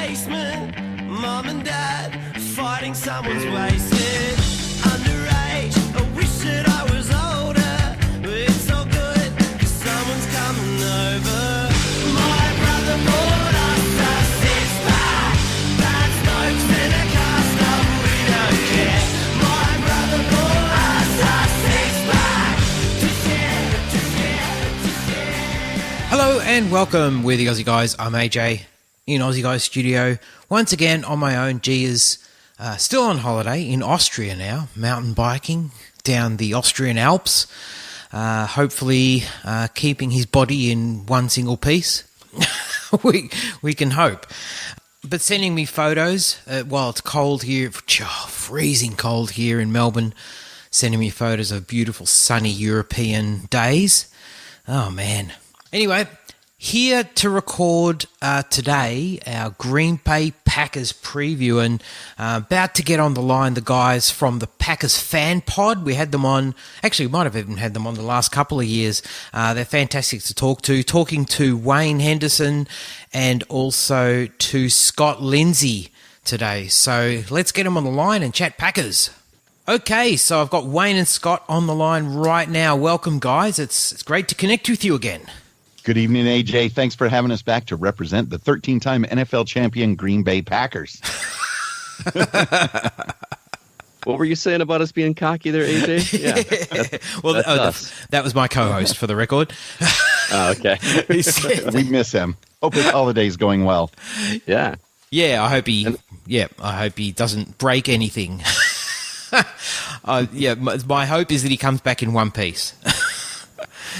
basement, mom and dad fighting someone's wasted. Underage, I wish that I was older. It's all good, 'cause someone's coming over. My brother bought us a six-pack. Bad smokes in a car stop, we don't care. My brother bought us a six-pack. To share, to share, to share. Hello and welcome, we're the Aussie Guys. I'm AJ in Aussie Guys Studio. Once again on my own. G is still on holiday in Austria now, mountain biking down the Austrian Alps. Hopefully keeping his body in one single piece. we can hope. But sending me photos while it's cold here, freezing cold here in Melbourne, sending me photos of beautiful sunny European days. Oh man. Anyway, here to record today our Green Bay Packers preview, and about to get on the line the guys from the Packers Fan Pod. We had them on, actually we might have even had them on the last couple of years. They're fantastic to talk to, talking to Wayne Henderson and also to Scott Lindsay today. So let's get them on the line and chat Packers. Okay, so I've got Wayne and Scott on the line right now. Welcome, guys. It's great to connect with you again. Good evening, AJ. Thanks for having us back to represent the 13-time NFL champion Green Bay Packers. What were you saying about us being cocky there, AJ? Yeah. Well, that's us. That was my co-host for the record. Oh, okay. We miss him. Hope his holiday's going well. Yeah. Yeah, I hope he doesn't break anything. My hope is that he comes back in one piece.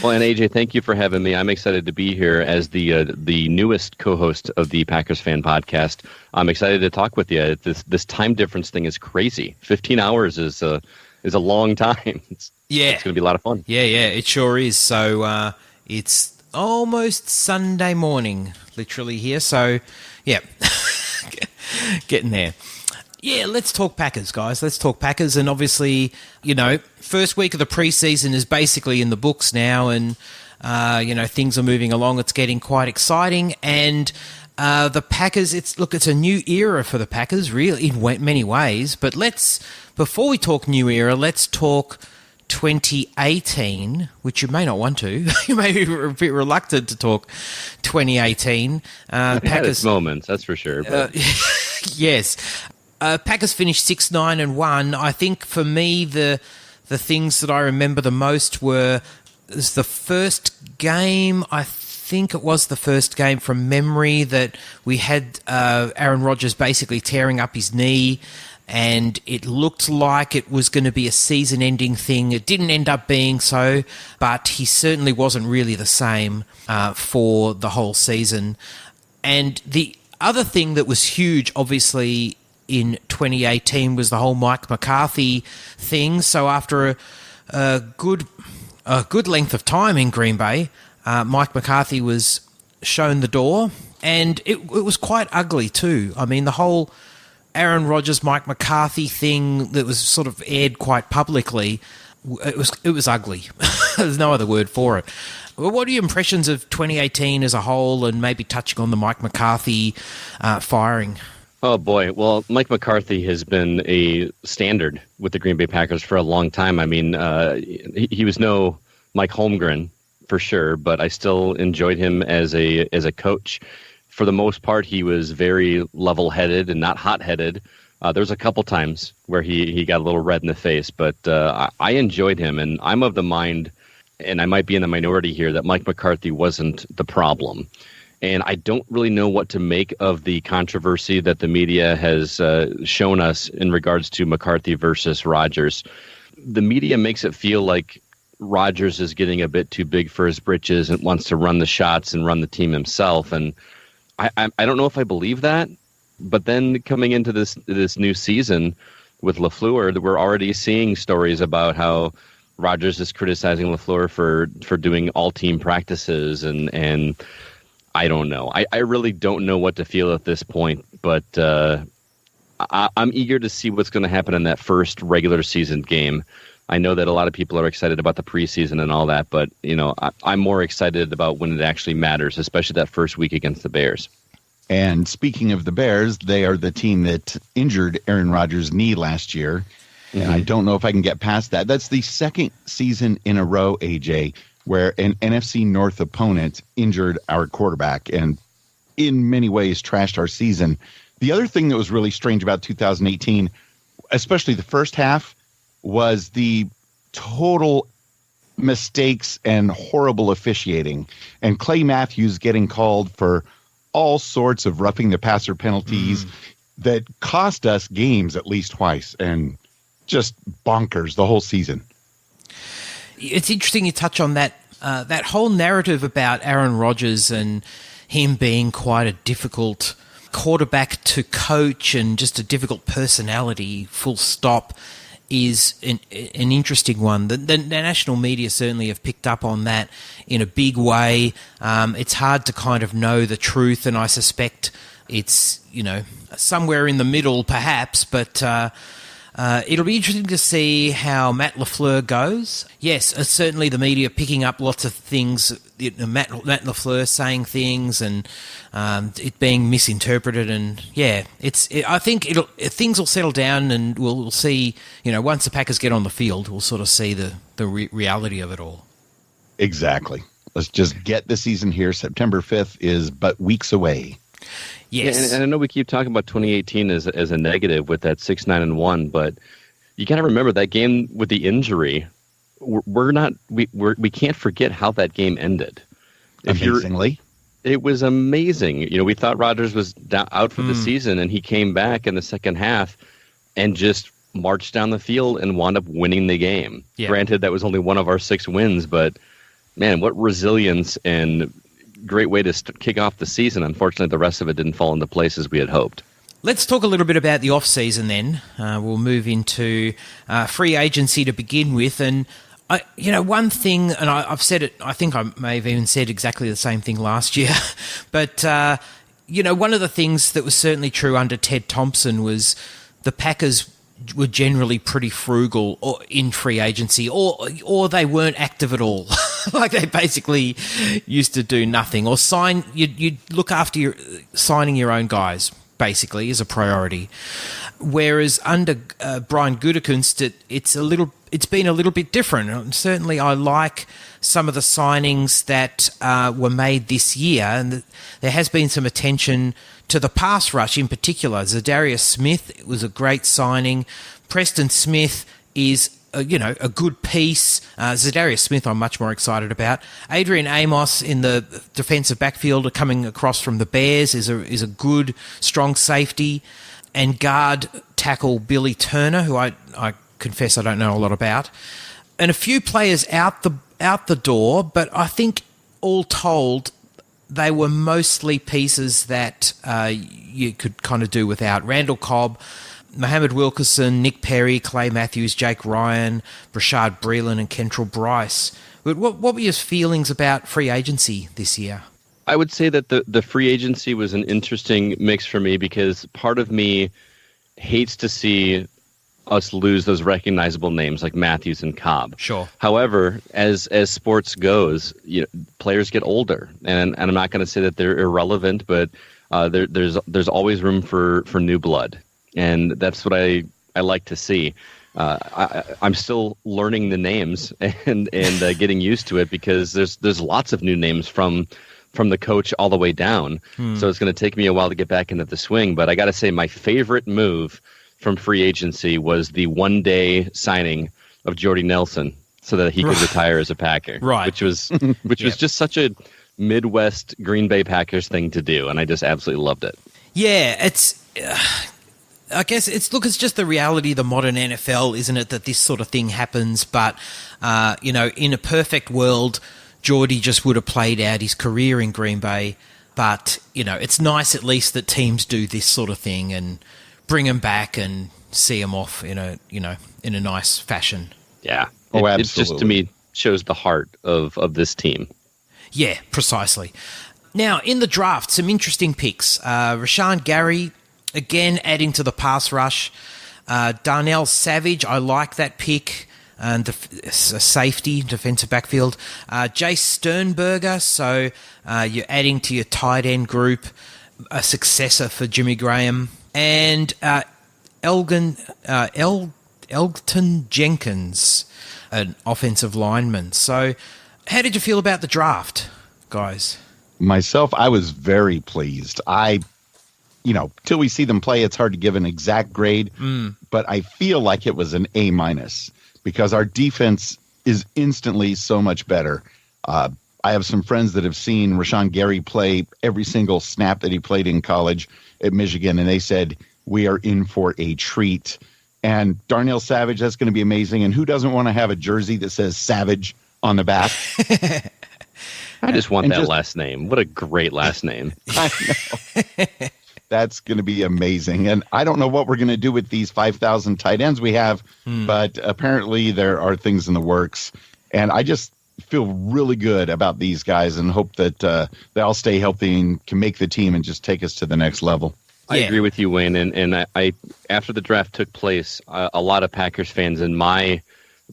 Well, and AJ, thank you for having me. I'm excited to be here as the newest co-host of the Packers Fan Podcast. I'm excited to talk with you. This time difference thing is crazy. 15 hours is a long time. It's going to be a lot of fun. Yeah, it sure is. So it's almost Sunday morning, literally here. So, yeah, getting there. Yeah, let's talk Packers, guys. Let's talk Packers. And obviously, first week of the preseason is basically in the books now, and, things are moving along. It's getting quite exciting. And the Packers, it's a new era for the Packers, really, in many ways. But before we talk new era, let's talk 2018, which you may not want to. You may be a bit reluctant to talk 2018. Packers had its moments, that's for sure. But. Yes. Packers finished 6-9-1. I think for me, the things that I remember the most were the first game. I think it was the first game from memory that we had Aaron Rodgers basically tearing up his knee, and it looked like it was going to be a season-ending thing. It didn't end up being so, but he certainly wasn't really the same for the whole season. And the other thing that was huge, obviously, in 2018 was the whole Mike McCarthy thing. So after a good length of time in Green Bay, Mike McCarthy was shown the door, and it was quite ugly too. I mean, the whole Aaron Rodgers, Mike McCarthy thing that was sort of aired quite publicly, it was ugly. There's no other word for it. What are your impressions of 2018 as a whole, and maybe touching on the Mike McCarthy firing? Oh, boy. Well, Mike McCarthy has been a standard with the Green Bay Packers for a long time. I mean, he was no Mike Holmgren for sure, but I still enjoyed him as a coach. For the most part, he was very level-headed and not hot-headed. There was a couple times where he got a little red in the face, but I enjoyed him, and I'm of the mind, and I might be in the minority here, that Mike McCarthy wasn't the problem. And I don't really know what to make of the controversy that the media has shown us in regards to McCarthy versus Rodgers. The media makes it feel like Rodgers is getting a bit too big for his britches and wants to run the shots and run the team himself. And I don't know if I believe that. But then coming into this new season with LaFleur, we're already seeing stories about how Rodgers is criticizing LaFleur for doing all-team practices and I don't know. I really don't know what to feel at this point, but I'm eager to see what's going to happen in that first regular season game. I know that a lot of people are excited about the preseason and all that, but I'm more excited about when it actually matters, especially that first week against the Bears. And speaking of the Bears, they are the team that injured Aaron Rodgers' knee last year. And I don't know if I can get past that. That's the second season in a row, AJ, where an NFC North opponent injured our quarterback and in many ways trashed our season. The other thing that was really strange about 2018, especially the first half, was the total mistakes and horrible officiating. And Clay Matthews getting called for all sorts of roughing the passer penalties that cost us games at least twice, and just bonkers the whole season. It's interesting you touch on that that whole narrative about Aaron Rodgers and him being quite a difficult quarterback to coach and just a difficult personality, full stop, is an interesting one. The national media certainly have picked up on that in a big way. It's hard to kind of know the truth, and I suspect it's, somewhere in the middle perhaps, but it'll be interesting to see how Matt LaFleur goes. Yes, certainly the media picking up lots of things, Matt LaFleur saying things and it being misinterpreted, and I think things will settle down, and we'll see. Once the Packers get on the field, we'll sort of see the reality of it all. Exactly. Let's just get the season here. September 5th is but weeks away. Yes, yeah, and I know we keep talking about 2018 as a negative with that 6-9-1, but you got to remember that game with the injury. We can't forget how that game ended. Amazingly, it was amazing. We thought Rodgers was out for the season, and he came back in the second half and just marched down the field and wound up winning the game. Yeah. Granted, that was only one of our 6 wins, but man, what resilience and great way to kick off the season. Unfortunately, the rest of it didn't fall into place as we had hoped. Let's talk a little bit about the off-season then. We'll move into free agency to begin with. And, one thing, and I've said it, I think I may have even said exactly the same thing last year, but, one of the things that was certainly true under Ted Thompson was the Packers were generally pretty frugal in free agency, or they weren't active at all. Like they basically used to do nothing, or you'd look after signing your own guys, basically, is a priority. Whereas under Brian Gutekunst, it's been a little bit different. And certainly I like some of the signings that were made this year, and there has been some attention to the pass rush in particular. Zadarius Smith was a great signing. Preston Smith is a good piece. Zadarius Smith I'm much more excited about. Adrian Amos in the defensive backfield coming across from the Bears is a good, strong safety. And guard tackle Billy Turner, who I confess I don't know a lot about. And a few players out the door, but I think all told they were mostly pieces that you could kind of do without. Randall Cobb, Mohamed Wilkerson, Nick Perry, Clay Matthews, Jake Ryan, Rashad Breeland, and Kentrell Bryce. But what were your feelings about free agency this year? I would say that the free agency was an interesting mix for me, because part of me hates to see us lose those recognizable names like Matthews and Cobb. Sure. However, as sports goes, players get older, and I'm not going to say that they're irrelevant, but there's always room for new blood, and that's what I like to see. I'm still learning the names and getting used to it, because there's lots of new names from the coach all the way down. So it's going to take me a while to get back into the swing. But I got to say, my favorite move from free agency was the one-day signing of Jordy Nelson so that he could retire as a Packer. Right. Which was just such a Midwest Green Bay Packers thing to do, and I just absolutely loved it. Yeah, it's... I guess it's just the reality of the modern NFL, isn't it, that this sort of thing happens. But, in a perfect world, Jordy just would have played out his career in Green Bay. But, it's nice at least that teams do this sort of thing and bring him back and see him off in a nice fashion. Yeah. Absolutely. It's just, to me, shows the heart of this team. Yeah, precisely. Now, in the draft, some interesting picks. Rashawn Gary, again, adding to the pass rush. Darnell Savage, I like that pick. And safety, defensive backfield. Jace Sternberger, so you're adding to your tight end group. a successor for Jimmy Graham, and Elgton Jenkins, an offensive lineman. So how did you feel about the draft, guys? Myself, I was very pleased. Till we see them play, it's hard to give an exact grade, but I feel like it was an A- because our defense is instantly so much better. I have some friends that have seen Rashawn Gary play every single snap that he played in college at Michigan, and they said, we are in for a treat. And Darnell Savage, that's going to be amazing. And who doesn't want to have a jersey that says Savage on the back? I just want that last name. What a great last name. I know. That's going to be amazing. And I don't know what we're going to do with these 5,000 tight ends we have, but apparently there are things in the works. And I just feel really good about these guys and hope that they all stay healthy and can make the team and just take us to the next level. I agree with you, Wayne. And I after the draft took place, a lot of Packers fans in my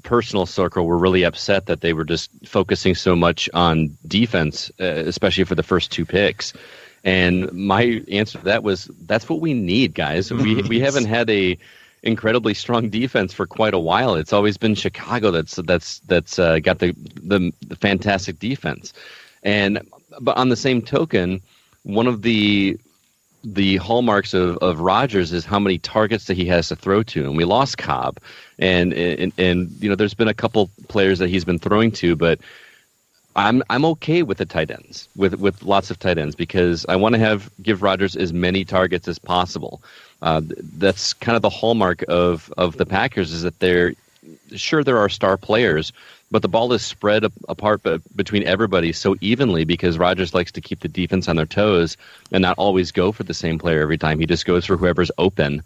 personal circle were really upset that they were just focusing so much on defense, especially for the first 2 picks. And my answer to that was, that's what we need, guys. We haven't had a incredibly strong defense for quite a while. It's always been Chicago that's got the fantastic defense. But on the same token, one of the hallmarks of Rodgers is how many targets that he has to throw to, and we lost Cobb, and there's been a couple players that he's been throwing to, but I'm okay with the tight ends, with lots of tight ends, because I want to give Rodgers as many targets as possible. That's kind of the hallmark of the Packers, is that there are star players, but the ball is spread apart between everybody so evenly, because Rodgers likes to keep the defense on their toes and not always go for the same player every time. He just goes for whoever's open.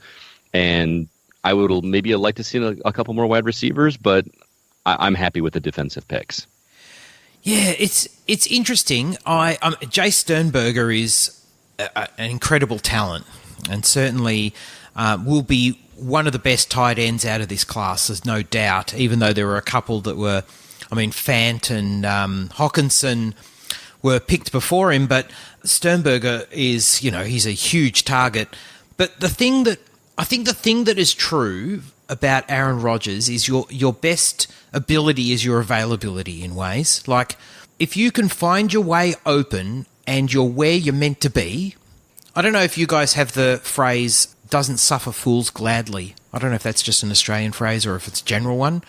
And I would maybe like to see a couple more wide receivers, but I'm happy with the defensive picks. Yeah, it's interesting. Jay Sternberger is an incredible talent, and certainly will be one of the best tight ends out of this class, there's no doubt, even though there were a couple that were, Fant and Hawkinson were picked before him, but Sternberger is, he's a huge target. But I think the thing that is true about Aaron Rodgers is your best ability is your availability in ways. Like, if you can find your way open and you're where you're meant to be, I don't know if you guys have the phrase, doesn't suffer fools gladly. I don't know if that's just an Australian phrase or if it's a general one.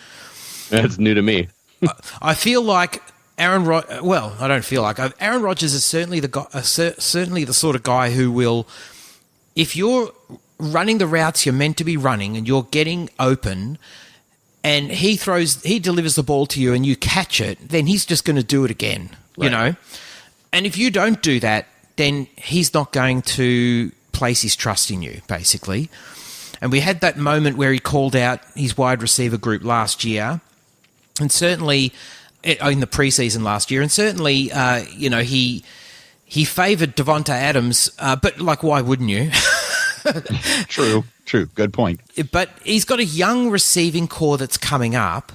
That's new to me. I feel like Aaron Rodgers is certainly the sort of guy who will, if you're running the routes you're meant to be running and you're getting open and he delivers the ball to you and you catch it, then he's just going to do it again, right. And if you don't do that, then he's not going to place his trust in you, basically. And we had that moment where he called out his wide receiver group last year, and certainly in the preseason last year, and certainly, he favoured Devonta Adams, but why wouldn't you? True. Good point. But he's got a young receiving core that's coming up,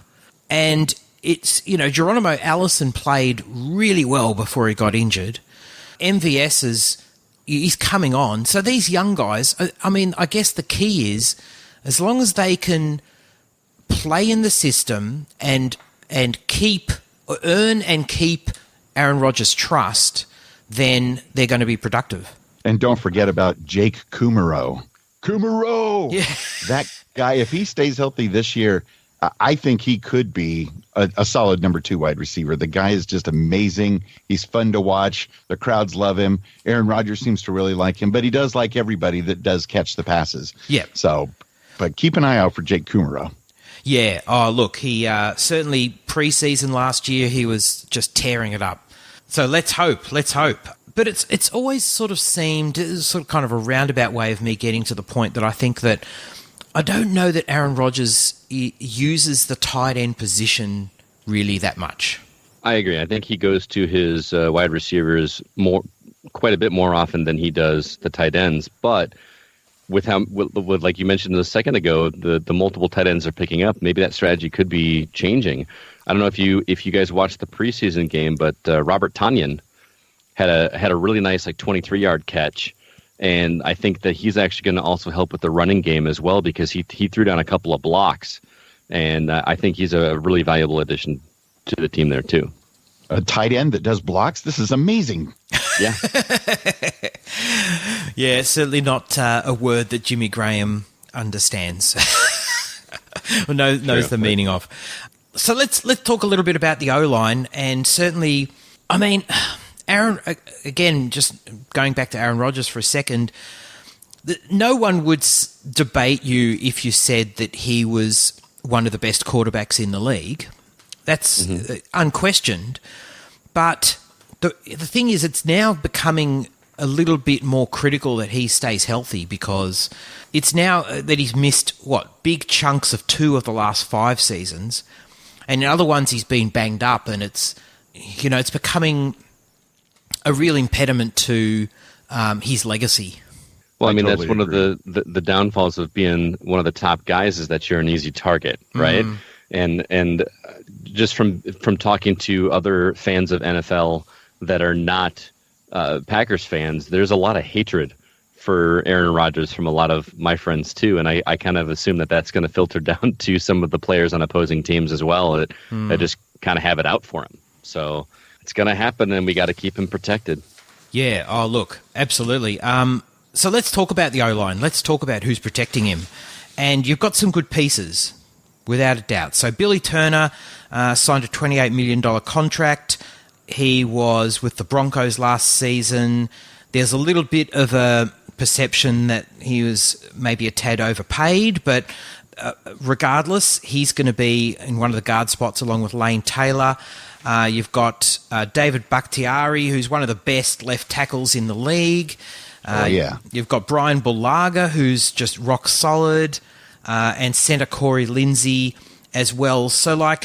and it's, Geronimo Allison played really well before he got injured. MVS he's coming on. So these young guys, I guess the key is, as long as they can play in the system and earn and keep Aaron Rodgers' trust, then they're going to be productive. And don't forget about Jake Kumerow. Yeah. That guy, if he stays healthy this year, I think he could be a solid number 2 wide receiver. The guy is just amazing. He's fun to watch. The crowds love him. Aaron Rodgers seems to really like him, but he does like everybody that does catch the passes. Yeah. So, but keep an eye out for Jake Kumerow. Yeah. Oh, look, he certainly preseason last year, he was just tearing it up. So let's hope. But it's always sort of seemed sort of kind of a roundabout way of me getting to the point that I think that I don't know that Aaron Rodgers uses the tight end position really that much. I agree. I think he goes to his wide receivers quite a bit more often than he does the tight ends. But with like you mentioned a second ago, the multiple tight ends are picking up. Maybe that strategy could be changing. I don't know if you guys watched the preseason game, but Robert Tonyan had a really nice 23-yard catch And I think that he's actually going to also help with the running game as well, because he threw down a couple of blocks. And I think he's a really valuable addition to the team there, too. A tight end that does blocks? This is amazing. Yeah. Yeah, certainly not a word that Jimmy Graham understands. Or knows the meaning of. So let's talk a little bit about the O-line. And certainly, I mean, Aaron, again, just going back to Aaron Rodgers for a second, no one would debate you if you said that he was one of the best quarterbacks in the league. That's unquestioned. But the thing is, it's now becoming a little bit more critical that he stays healthy, because it's now that he's missed, big chunks of 2 of the last 5 seasons. And in other ones, he's been banged up, and it's becoming a real impediment to his legacy. Well, I mean, totally that's one of the downfalls of being one of the top guys, is that you're an easy target, right? And just from talking to other fans of NFL that are not Packers fans, there's a lot of hatred for Aaron Rodgers from a lot of my friends too, and I kind of assume that that's going to filter down to some of the players on opposing teams as well that just kind of have it out for him. So it's going to happen, and we got to keep him protected. Yeah. Oh, look, absolutely. So let's talk about the O-line. Let's talk about who's protecting him. And you've got some good pieces, without a doubt. So Billy Turner signed a $28 million contract. He was with the Broncos last season. There's a little bit of a perception that he was maybe a tad overpaid, but regardless, he's going to be in one of the guard spots along with Lane Taylor. You've got David Bakhtiari, who's one of the best left tackles in the league. You've got Brian Bulaga, who's just rock solid, and centre Corey Lindsay as well. So,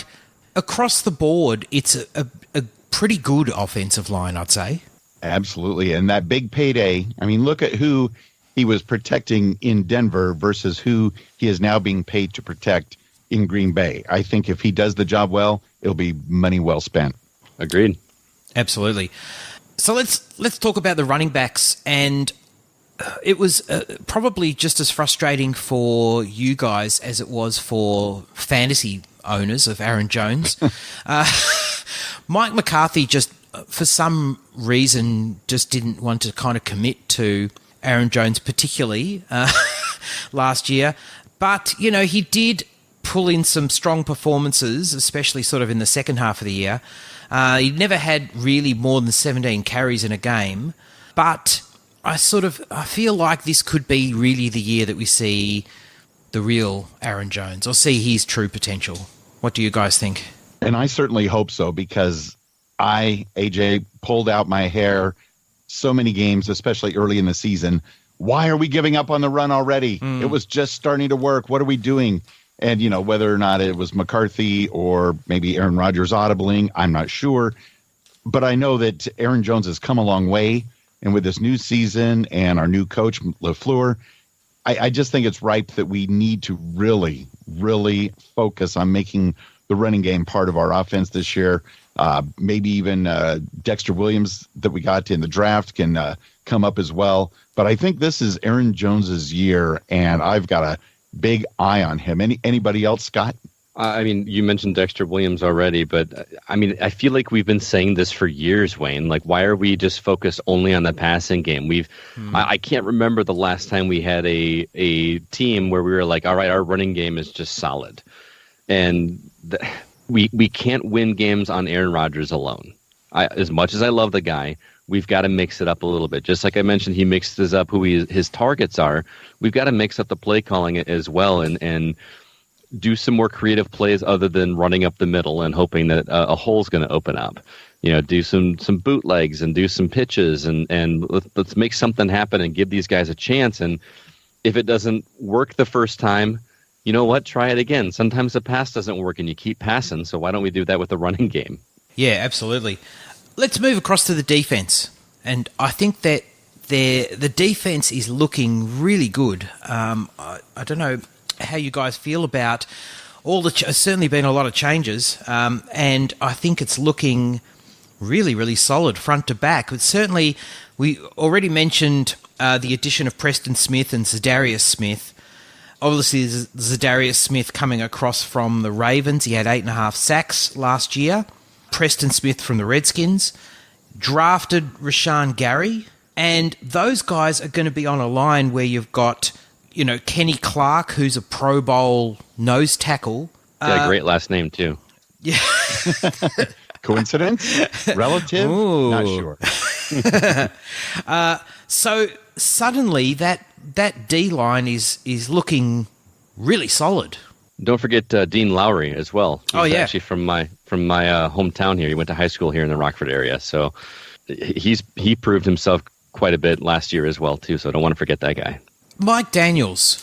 across the board, it's a pretty good offensive line, I'd say. Absolutely. And that big payday, I mean, look at who he was protecting in Denver versus who he is now being paid to protect in Green Bay. I think if he does the job well, it'll be money well spent. Agreed. Absolutely. So let's talk about the running backs. And it was probably just as frustrating for you guys as it was for fantasy owners of Aaron Jones. Mike McCarthy just, for some reason, just didn't want to kind of commit to Aaron Jones particularly last year. But, he did pull in some strong performances, especially sort of in the second half of the year. He never had really more than 17 carries in a game. But I feel like this could be really the year that we see the real Aaron Jones, or see his true potential. What do you guys think? And I certainly hope so, because AJ, pulled out my hair so many games, especially early in the season. Why are we giving up on the run already? It was just starting to work. What are we doing? And, whether or not it was McCarthy or maybe Aaron Rodgers audibling, I'm not sure. But I know that Aaron Jones has come a long way. And with this new season and our new coach, LaFleur, I just think it's ripe that we need to really, really focus on making the running game part of our offense this year. Maybe even Dexter Williams that we got in the draft can come up as well. But I think this is Aaron Jones's year, and I've got a big eye on him. Anybody else, Scott? I mean, you mentioned Dexter Williams already, but I mean, I feel like we've been saying this for years, Wayne. Why are we just focused only on the passing game? I can't remember the last time we had a team where we were like, all right, our running game is just solid. And we can't win games on Aaron Rodgers alone. As much as I love the guy, we've got to mix it up a little bit. Just like I mentioned, he mixes up who his targets are. We've got to mix up the play calling as well, and do some more creative plays other than running up the middle and hoping that a hole's going to open up. Do some bootlegs and do some pitches, and let's make something happen and give these guys a chance. And if it doesn't work the first time, you know what? Try it again. Sometimes the pass doesn't work and you keep passing, so why don't we do that with the running game? Yeah, absolutely. Let's move across to the defense. And I think that the defense is looking really good. I don't know how you guys feel about all the... There's certainly been a lot of changes, and I think it's looking really, really solid front to back. But certainly, we already mentioned the addition of Preston Smith and Zadarius Smith. Obviously, Zadarius Smith coming across from the Ravens. He had 8.5 sacks last year. Preston Smith from the Redskins. Drafted Rashawn Gary. And those guys are going to be on a line where you've got, Kenny Clark, who's a Pro Bowl nose tackle. Yeah, great last name, too. Yeah. Coincidence? Relative? Ooh. Not sure. So suddenly that D-line is looking really solid. Don't forget Dean Lowry as well. He's yeah. actually from my hometown here. He went to high school here in the Rockford area. So he proved himself quite a bit last year as well, too. So I don't want to forget that guy. Mike Daniels.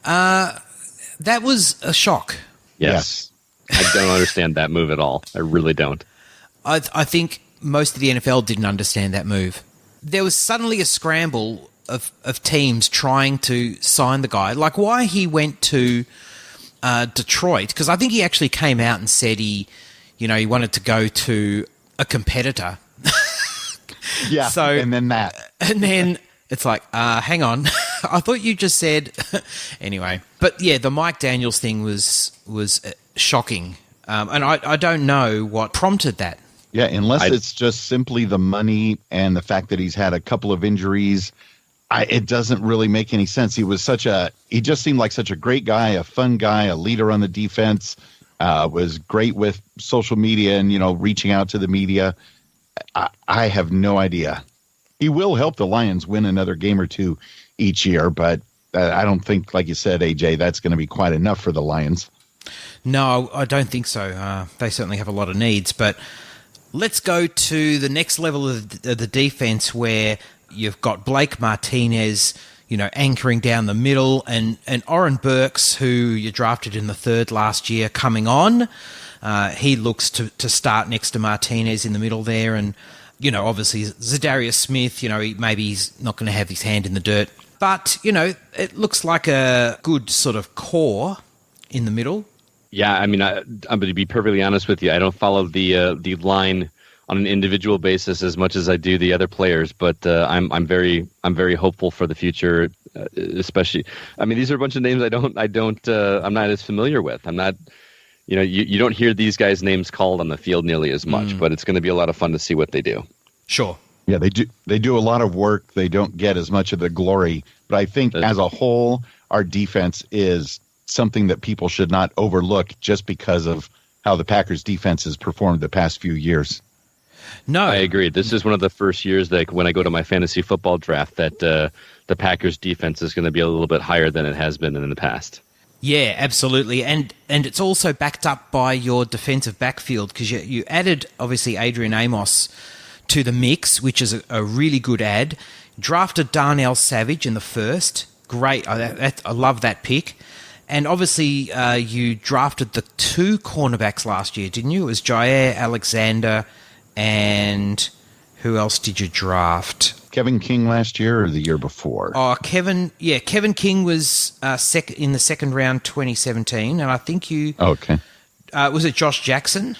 That was a shock. Yes. I don't understand that move at all. I really don't. I think most of the NFL didn't understand that move. There was suddenly a scramble of teams trying to sign the guy. Like why he went to Detroit, because I think he actually came out and said he wanted to go to a competitor. Yeah, So, and then that. And then it's like, hang on. I thought you just said... Anyway. But yeah, the Mike Daniels thing was shocking. And I don't know what prompted that. Yeah, unless it's just simply the money and the fact that he's had a couple of injuries, it doesn't really make any sense. He just seemed like such a great guy, a fun guy, a leader on the defense, was great with social media and, reaching out to the media. I have no idea. He will help the Lions win another game or two each year, but I don't think, like you said, AJ, that's going to be quite enough for the Lions. No, I don't think so. They certainly have a lot of needs, but let's go to the next level of the defense where you've got Blake Martinez, anchoring down the middle, and Oren Burks, who you drafted in the 3rd last year, coming on. He looks to start next to Martinez in the middle there, and obviously Zadarius Smith, maybe he's not going to have his hand in the dirt, but it looks like a good sort of core in the middle. Yeah, I mean, I'm going to be perfectly honest with you. I don't follow the line on an individual basis as much as I do the other players, but I'm very hopeful for the future. Especially, I mean, these are a bunch of names I'm not as familiar with. I'm not, you don't hear these guys' names called on the field nearly as much, but it's going to be a lot of fun to see what they do. Sure. Yeah, they do a lot of work. They don't get as much of the glory, but I think as a whole, our defense is something that people should not overlook just because of how the Packers defense has performed the past few years. No, I agree. This is one of the first years that when I go to my fantasy football draft that the Packers defense is going to be a little bit higher than it has been in the past. Yeah, absolutely. And it's also backed up by your defensive backfield because you added, obviously, Adrian Amos to the mix, which is a really good add. Drafted Darnell Savage in the 1st. Great. I love that pick. And obviously, you drafted the 2 cornerbacks last year, didn't you? It was Jair Alexander and who else did you draft? Kevin King last year or the year before? Oh, Kevin King was in the 2nd round 2017, and I think you... Okay. Was it Josh Jackson?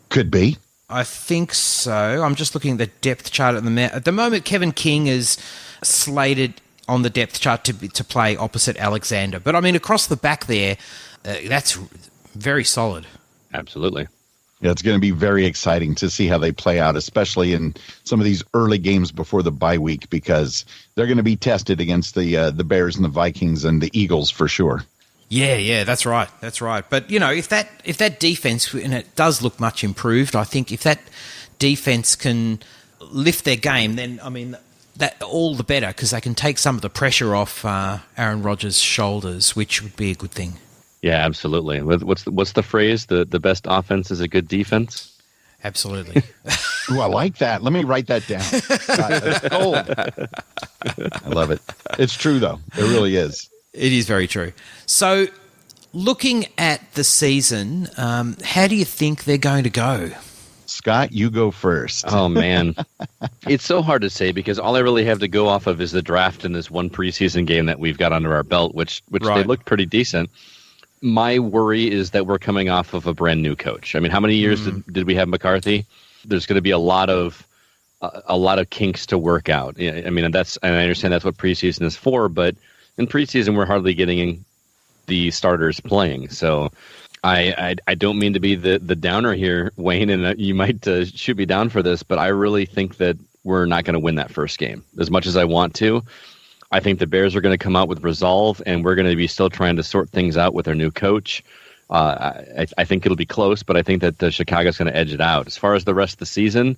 Could be. I think so. I'm just looking at the depth chart at the moment. Kevin King is slated on the depth chart to play opposite Alexander. But, I mean, across the back there, that's very solid. Absolutely. Yeah, it's going to be very exciting to see how they play out, especially in some of these early games before the bye week, because they're going to be tested against the Bears and the Vikings and the Eagles for sure. Yeah, that's right. But, if that defense, and it does look much improved, I think if that defense can lift their game, then, I mean, that all the better, because they can take some of the pressure off Aaron Rodgers' shoulders, which would be a good thing. Yeah, absolutely. What's the phrase? The best offense is a good defense? Absolutely. Ooh, I like that. Let me write that down. That's gold. I love it. It's true, though. It really is. It is very true. So, looking at the season, how do you think they're going to go? Scott, you go first. Oh, man. It's so hard to say because all I really have to go off of is the draft and this one preseason game that we've got under our belt, which right. They looked pretty decent. My worry is that we're coming off of a brand new coach. I mean, how many years did we have McCarthy? There's going to be a lot of a lot of kinks to work out. Yeah, I mean, and I understand that's what preseason is for, but in preseason we're hardly getting the starters playing. So I don't mean to be the downer here, Wayne, and you might shoot me down for this, but I really think that we're not going to win that first game as much as I want to. I think the Bears are going to come out with resolve, and we're going to be still trying to sort things out with our new coach. I think it'll be close, but I think that Chicago's going to edge it out. As far as the rest of the season,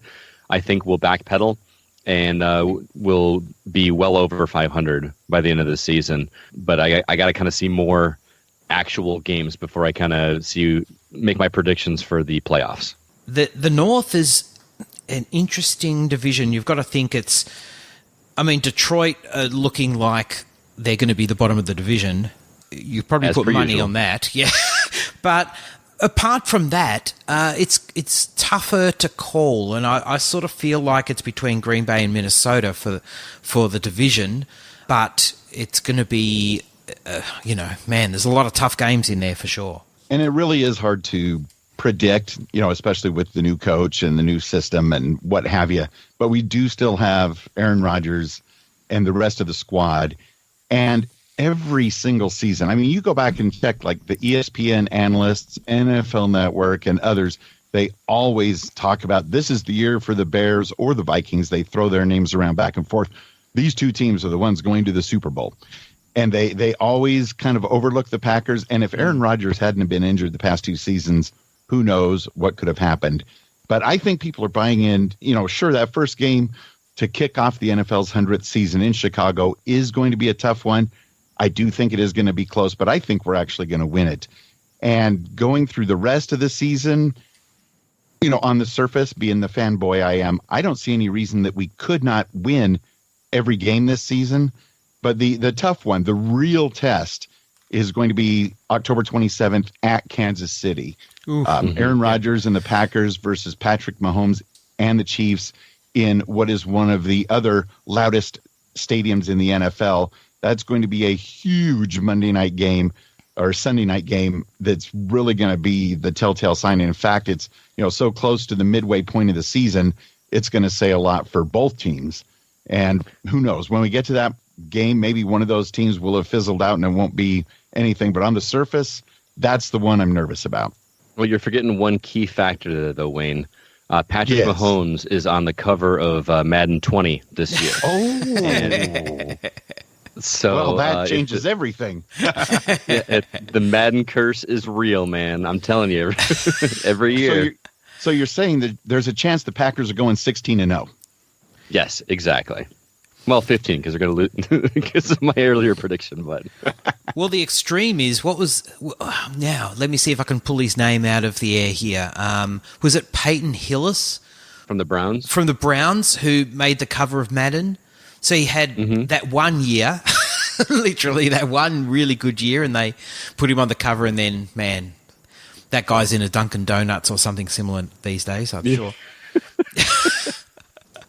I think we'll backpedal, and we'll be well over 500 by the end of the season. But I got to kind of see more actual games before I kind of make my predictions for the playoffs. The North is an interesting division. You've got to think Detroit are looking like they're going to be the bottom of the division. You probably put money on that, yeah. But apart from that, it's tougher to call, and I sort of feel like it's between Green Bay and Minnesota for the division. But it's going to be, there's a lot of tough games in there for sure. And it really is hard to predict, especially with the new coach and the new system and what have you. But we do still have Aaron Rodgers and the rest of the squad. And every single season, I mean, you go back and check like the ESPN analysts, NFL Network, and others, they always talk about this is the year for the Bears or the Vikings. They throw their names around back and forth. These two teams are the ones going to the Super Bowl. And they always kind of overlook the Packers. And if Aaron Rodgers hadn't been injured the past two seasons, who knows what could have happened. But I think people are buying in, sure, that first game to kick off the NFL's 100th season in Chicago is going to be a tough one. I do think it is going to be close, but I think we're actually going to win it. And going through the rest of the season, on the surface, being the fanboy I am, I don't see any reason that we could not win every game this season. But the tough one, the real test, is going to be October 27th at Kansas City. Aaron Rodgers and the Packers versus Patrick Mahomes and the Chiefs in what is one of the other loudest stadiums in the NFL. That's going to be a huge Monday night game or Sunday night game that's really going to be the telltale sign. And in fact, it's so close to the midway point of the season, it's going to say a lot for both teams. And who knows, when we get to that game, maybe one of those teams will have fizzled out and it won't be anything. But on the surface, that's the one I'm nervous about. Well, you're forgetting one key factor there, though, Wayne. Patrick Mahomes is on the cover of Madden 20 this year. So that changes everything. The Madden curse is real, man. I'm telling you, every year. So you're saying that there's a chance the Packers are going 16-0? Yes, exactly. Well, 15 because they're going to lose because of my earlier prediction. But well, the extreme is now. Let me see if I can pull his name out of the air here. Was it Peyton Hillis from the Browns? From the Browns, who made the cover of Madden. So he had that 1 year, literally that one really good year, and they put him on the cover. And then, man, that guy's in a Dunkin' Donuts or something similar these days. I'm sure.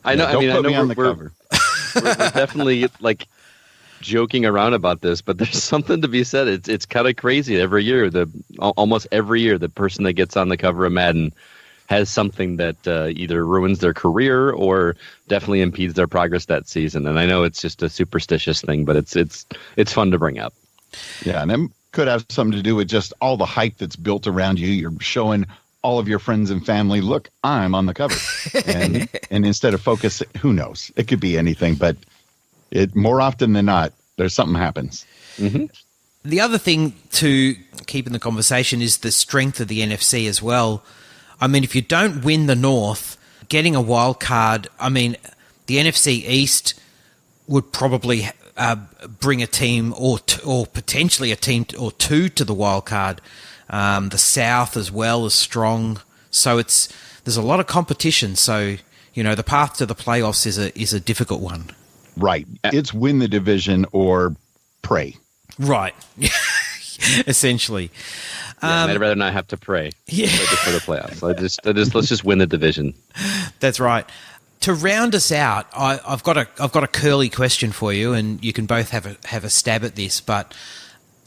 I know. I know on the cover. We're definitely like joking around about this, but there's something to be said. It's kind of crazy. Every year, almost every year, the person that gets on the cover of Madden has something that either ruins their career or definitely impedes their progress that season. And I know it's just a superstitious thing, but it's fun to bring up. Yeah, and it could have something to do with just all the hype that's built around you. You're showing all of your friends and family, look, I'm on the cover. And instead of focus, who knows? It could be anything, but more often than not, there's something happens. Mm-hmm. The other thing to keep in the conversation is the strength of the NFC as well. I mean, if you don't win the North, getting a wild card, I mean, the NFC East would probably bring a team or potentially a team or two to the wild card. The South as well is strong, so there's a lot of competition. So the path to the playoffs is a difficult one. Right, it's win the division or pray. Right, essentially. I'd rather not have to pray for the playoffs. Let's just win the division. That's right. To round us out, I've got a curly question for you, and you can both have a stab at this, but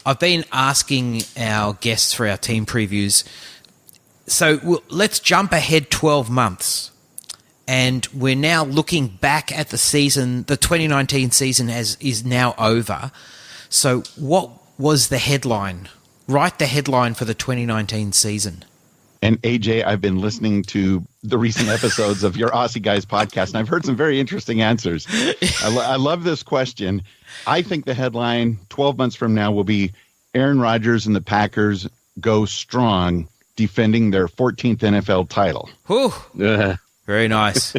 I've been asking our guests for our team previews. So let's jump ahead 12 months. and we're now looking back at the season. The 2019 season is now over. So what was the headline? Write the headline for the 2019 season. And AJ, I've been listening to the recent episodes of your Aussie Guys podcast, and I've heard some very interesting answers. I love this question. I think the headline 12 months from now will be Aaron Rodgers and the Packers go strong, defending their 14th NFL title. Whew. Very nice.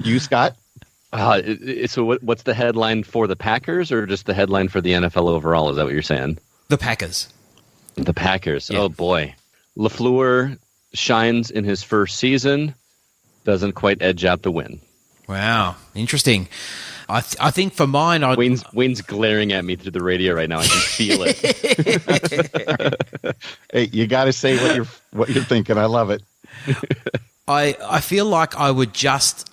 You, Scott? So what's the headline for the Packers, or just the headline for the NFL overall? Is that what you're saying? The Packers. The Packers. Yeah. Oh, boy. LaFleur shines in his first season, doesn't quite edge out the win. Wow. Interesting. I think for mine... Wayne's glaring at me through the radio right now. I can feel it. Hey, you got to say what you're thinking. I love it. I feel like I would just...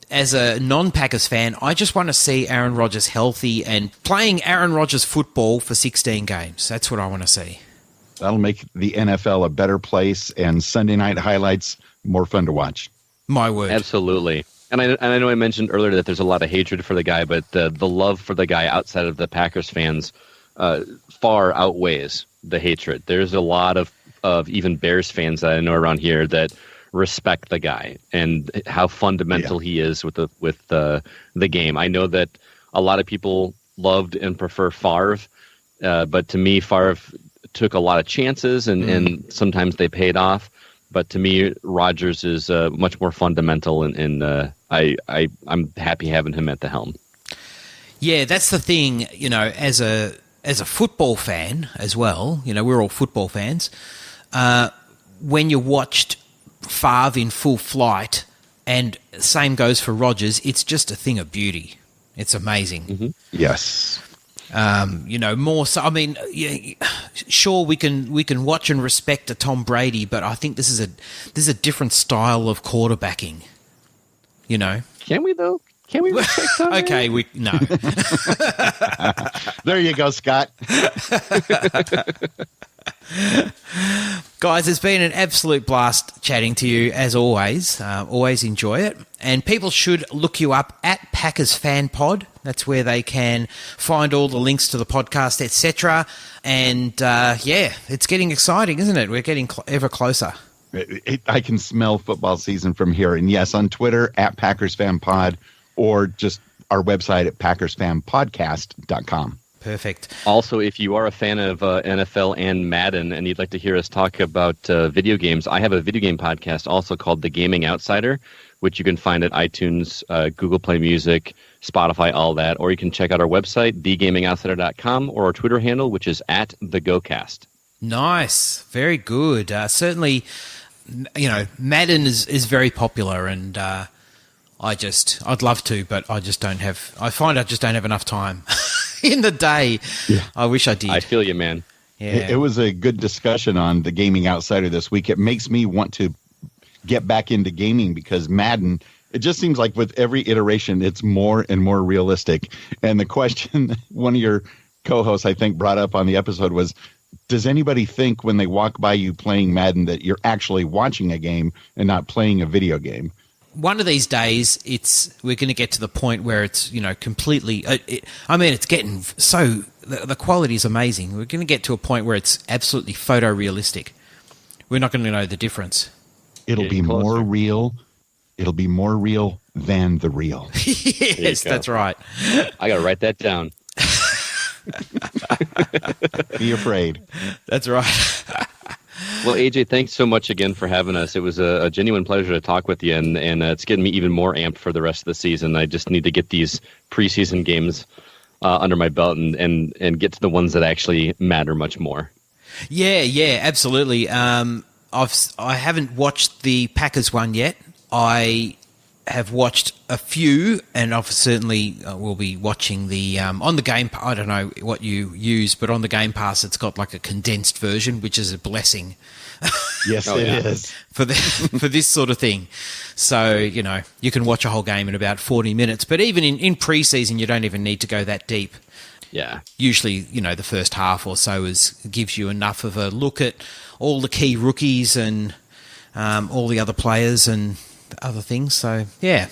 As a non-Packers fan, I just want to see Aaron Rodgers healthy and playing Aaron Rodgers football for 16 games. That's what I want to see. That'll make the NFL a better place and Sunday night highlights more fun to watch. My word. Absolutely. And I know I mentioned earlier that there's a lot of hatred for the guy, but the love for the guy outside of the Packers fans far outweighs the hatred. There's a lot of even Bears fans that I know around here that respect the guy and how fundamental he is with the game. I know that a lot of people loved and prefer Favre, but to me, Favre took a lot of chances and sometimes they paid off. But to me, Rodgers is much more fundamental, and I'm happy having him at the helm. Yeah, that's the thing. You know, as a football fan as well. You know, we're all football fans. When you watched Favre in full flight, and same goes for Rodgers, it's just a thing of beauty. It's amazing. Mm-hmm. Yes. You know, more so. I mean, sure, we can watch and respect a Tom Brady, but I think this is a different style of quarterbacking. You know, can we though? Can we respect Tom Brady? Okay, no. There you go, Scott. Guys, it's been an absolute blast chatting to you, as always. Always enjoy it. And people should look you up at Packers Fan Pod. That's where they can find all the links to the podcast, etc. And, it's getting exciting, isn't it? We're getting ever closer. I can smell football season from here. And, yes, on Twitter, at Packers Fan Pod, or just our website at PackersFanPodcast.com. Perfect. Also, if you are a fan of NFL and Madden and you'd like to hear us talk about video games, I have a video game podcast also called The Gaming Outsider, which you can find at iTunes, Google Play Music, Spotify, all that. Or you can check out our website, thegamingoutsider.com, or our Twitter handle, which is @TheGoCast. Nice. Very good. Certainly, you know, Madden is very popular, and I'd love to, but I just don't have enough time in the day. Yeah. I wish I did. I feel you, man. Yeah. It was a good discussion on The Gaming Outsider this week. It makes me want to get back into gaming because Madden, it just seems like with every iteration, it's more and more realistic. And the question one of your co-hosts, I think, brought up on the episode was, does anybody think when they walk by you playing Madden that you're actually watching a game and not playing a video game? One of these days, we're going to get to the point where it's, you know, completely. It's getting so the quality is amazing. We're going to get to a point where it's absolutely photorealistic. We're not going to know the difference. It'll be more real. It'll be more real than the real. Yes, that's right. I got to write that down. Be afraid. That's right. Well, AJ, thanks so much again for having us. It was a genuine pleasure to talk with you, and it's getting me even more amped for the rest of the season. I just need to get these preseason games under my belt and get to the ones that actually matter much more. Yeah, absolutely. I haven't watched the Packers one yet. I have watched a few, and I've certainly will be watching the on the Game. I don't know what you use, but on the Game Pass, it's got like a condensed version, which is a blessing. Yes, it is for this sort of thing. So you know, you can watch a whole game in about 40 minutes. But even in preseason, you don't even need to go that deep. Yeah. Usually, you know, the first half or so gives you enough of a look at all the key rookies and all the other players and other things. So, yeah.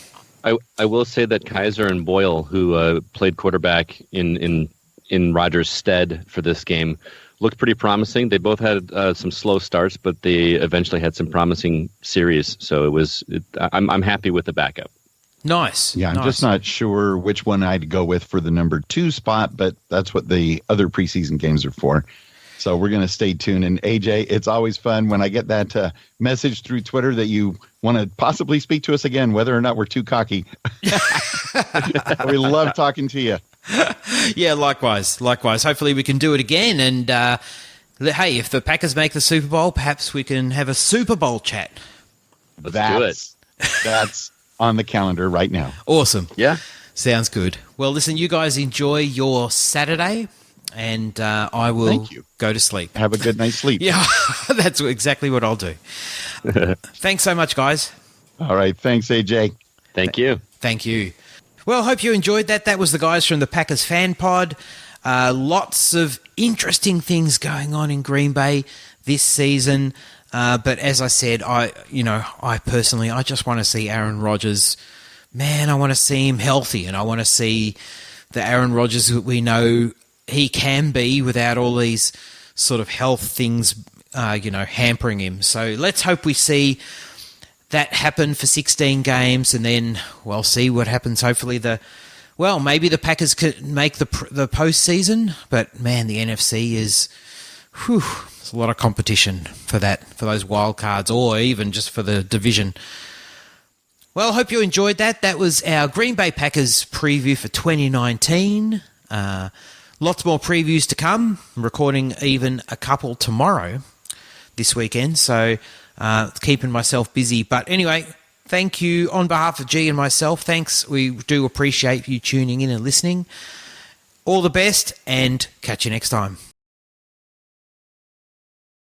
I will say that Kaiser and Boyle, who played quarterback in Rodgers' stead for this game, looked pretty promising. They both had some slow starts, but they eventually had some promising series. So I'm happy with the backup. Nice. Yeah, I'm just not sure which one I'd go with for the number 2 spot, but that's what the other preseason games are for. So we're going to stay tuned. And AJ, it's always fun when I get that message through Twitter that you want to possibly speak to us again, whether or not we're too cocky. We love talking to you. Yeah, likewise. Hopefully we can do it again. And hey, if the Packers make the Super Bowl, perhaps we can have a Super Bowl chat. Let's do it. That's on the calendar right now. Awesome. Yeah. Sounds good. Well, listen, you guys enjoy your Saturday, and I will go to sleep. Have a good night's sleep. Yeah, that's exactly what I'll do. Thanks so much, guys. All right. Thanks, AJ. Thank you. Thank you. Well, hope you enjoyed that. That was the guys from the Packers Fan Pod. Lots of interesting things going on in Green Bay this season. But as I said, I personally, I just want to see Aaron Rodgers. Man, I want to see him healthy, and I want to see the Aaron Rodgers that we know he can be without all these sort of health things, hampering him. So let's hope we see that happen for 16 games, and then we'll see what happens. Hopefully maybe the Packers could make the postseason, but man, the NFC is, there's a lot of competition for those wild cards, or even just for the division. Well, I hope you enjoyed that. That was our Green Bay Packers preview for 2019. Lots more previews to come. I'm recording even a couple tomorrow this weekend, so keeping myself busy. But anyway, thank you on behalf of G and myself. Thanks. We do appreciate you tuning in and listening. All the best, and catch you next time.